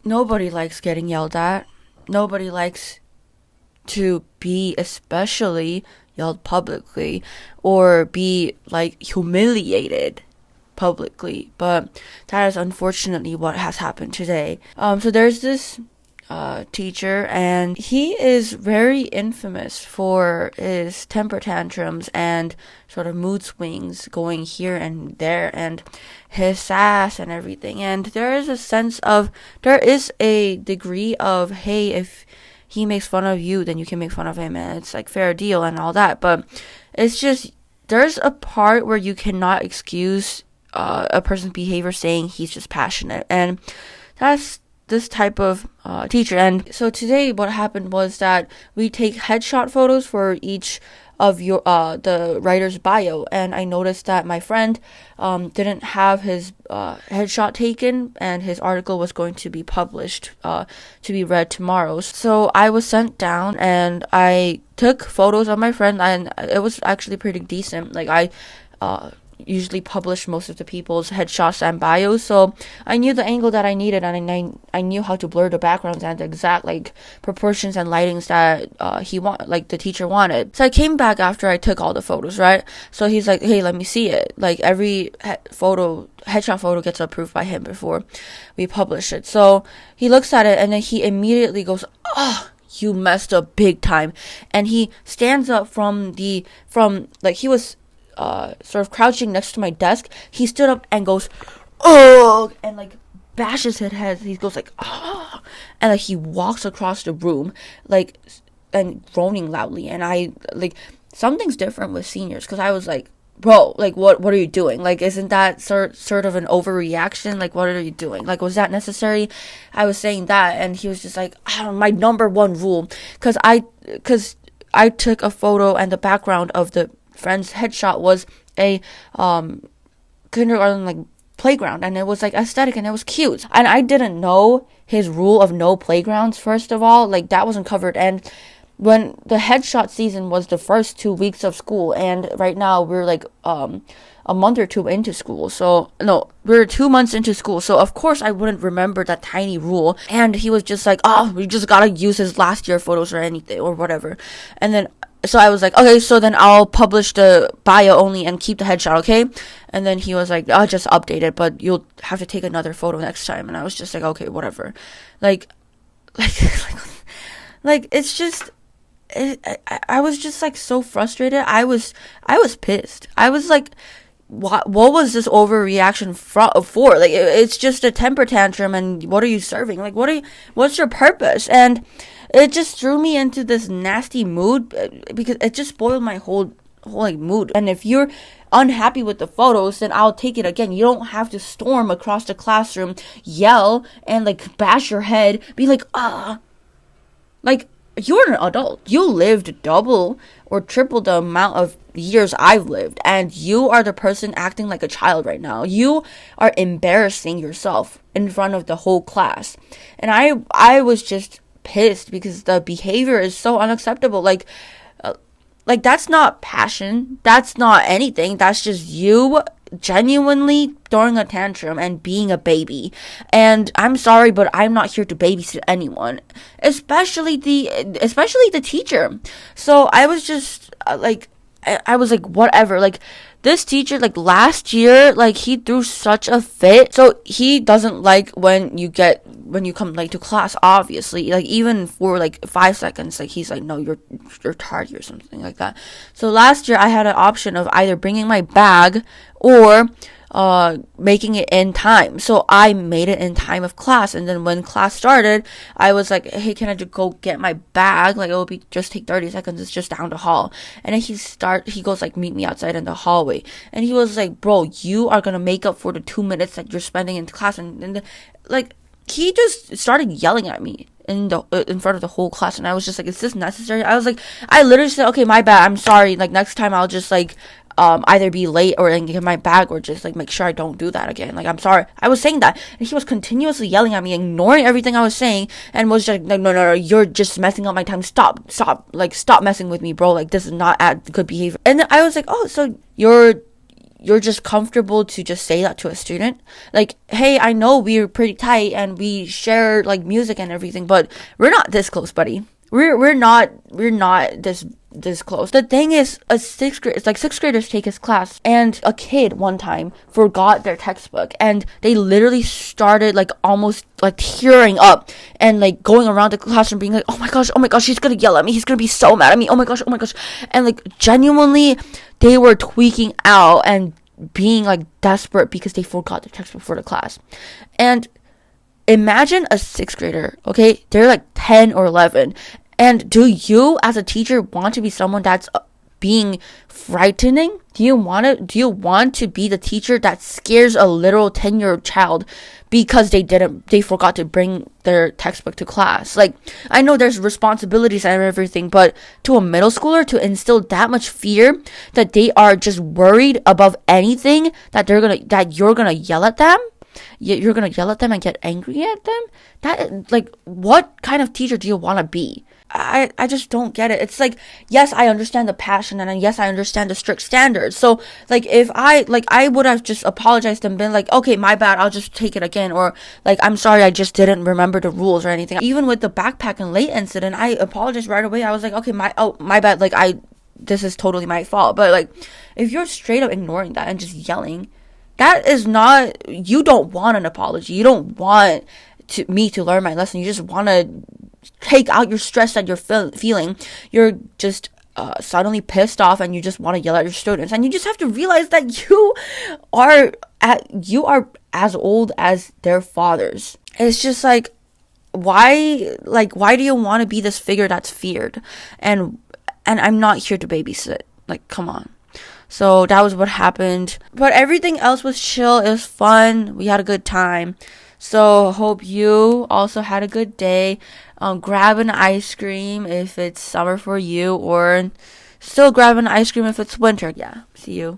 nobody likes getting yelled at. Nobody likes to be especially yelled publicly or be like humiliated publicly, but that is unfortunately what has happened today. So there's this teacher, and he is very infamous for his temper tantrums and sort of mood swings going here and there, and his sass and everything. And there is a degree of, hey, if he makes fun of you, then you can make fun of him, and it's like fair deal and all that. But it's just, there's a part where you cannot excuse a person's behavior saying he's just passionate, and that's this type of teacher. And so today what happened was that we take headshot photos for each of your the writer's bio, and I noticed that my friend didn't have his headshot taken, and his article was going to be published to be read tomorrow. So I was sent down and I took photos of my friend, and it was actually pretty decent. Like I usually publish most of the people's headshots and bios, so I knew the angle that I needed, and I knew how to blur the backgrounds and the exact like proportions and lightings that the teacher wanted. So I came back after I took all the photos, right? So he's like, hey, let me see it. Like every headshot photo gets approved by him before we publish it. So he looks at it and then he immediately goes, oh, you messed up big time. And he stands up from he was sort of crouching next to my desk. He stood up and goes, oh, and like bashes his head. He goes like, oh, and like he walks across the room, like, and groaning loudly. And I like, something's different with seniors, because I was like, bro, like what are you doing? Like, isn't that sort of an overreaction? Like, what are you doing? Like, was that necessary? I was saying that, and he was just like, my number one rule, because I took a photo, and the background of the friend's headshot was a kindergarten like playground, and it was like aesthetic and it was cute, and I didn't know his rule of no playgrounds. First of all, like that wasn't covered. And when the headshot season was the first 2 weeks of school, and right now we're like a month or two into school, so no, we're 2 months into school, so of course I wouldn't remember that tiny rule. And he was just like, oh, we just gotta use his last year photos or anything or whatever. And then so I was like, okay, so then I'll publish the bio only and keep the headshot, okay? And then he was like, I'll just update it, but you'll have to take another photo next time. And I was just like, okay, whatever. Like it's just, I was just like so frustrated. I was pissed. I was like, what was this overreaction for? Like, it's just a temper tantrum, and what are you serving? Like, what's your purpose? And it just threw me into this nasty mood, because it just spoiled my whole like mood. And if you're unhappy with the photos, then I'll take it again. You don't have to storm across the classroom, yell, and like bash your head, be like, like, you're an adult. You lived double or triple the amount of years I've lived, and you are the person acting like a child right now. You are embarrassing yourself in front of the whole class. And I was just pissed, because the behavior is so unacceptable. Like that's not passion. That's not anything. That's just you genuinely throwing a tantrum and being a baby. And I'm sorry, but I'm not here to babysit anyone, especially the teacher. So I was just I was like, whatever. Like, this teacher, like last year, like he threw such a fit. So he doesn't like when you come late to class, obviously. Like, even for like 5 seconds, like he's like, no, you're tardy or something like that. So last year I had an option of either bringing my bag or making it in time. So I made it in time of class, and then when class started, I was like, hey, can I just go get my bag? Like, it will just take 30 seconds, it's just down the hall. And then he goes like, meet me outside in the hallway. And he was like, bro, you are gonna make up for the 2 minutes that you're spending in class. And like, he just started yelling at me in front of the whole class, and I was just like, is this necessary? I was like, I literally said, okay, my bad, I'm sorry, like next time I'll just like either be late or like get my bag, or just like make sure I don't do that again. Like, I'm sorry. I was saying that, and he was continuously yelling at me, ignoring everything I was saying, and was just like, no, you're just messing up my time. Stop messing with me, bro. Like, this is not good behavior. And then I was like, oh, so you're just comfortable to just say that to a student. Like, hey, I know we're pretty tight and we share like music and everything, but we're not this close, buddy. We're not this close. The thing is, it's like sixth graders take his class, and a kid one time forgot their textbook, and they literally started like almost like tearing up and like going around the classroom being like, oh my gosh, he's gonna yell at me, he's gonna be so mad at me, oh my gosh, and like genuinely they were tweaking out and being like desperate because they forgot their textbook for the class. And imagine a sixth grader, okay? They're like 10 or 11. And do you, as a teacher, want to be someone that's being frightening? Do you want to be the teacher that scares a little 10-year-old child because they forgot to bring their textbook to class? Like, I know there's responsibilities and everything, but to a middle schooler, to instill that much fear that they are just worried above anything that you're gonna yell at them, you're gonna yell at them and get angry at them. That, like, what kind of teacher do you want to be? I just don't get it. It's like, yes, I understand the passion, and yes, I understand the strict standards. So like, if I would have just apologized and been like, okay, my bad, I'll just take it again, or like, I'm sorry, I just didn't remember the rules or anything. Even with the backpack and late incident, I apologized right away. I was like, okay, my bad, like, this is totally my fault. But like, if you're straight up ignoring that and just yelling, that is not, you don't want an apology. You don't want me to learn my lesson. You just want to take out your stress that you're feeling. You're just suddenly pissed off, and you just want to yell at your students. And you just have to realize that you are as old as their fathers. It's just like, why do you want to be this figure that's feared? And I'm not here to babysit. Like, come on. So that was what happened. But everything else was chill. It was fun. We had a good time. So hope you also had a good day. Grab an ice cream if it's summer for you, or still grab an ice cream if it's winter. Yeah. See you.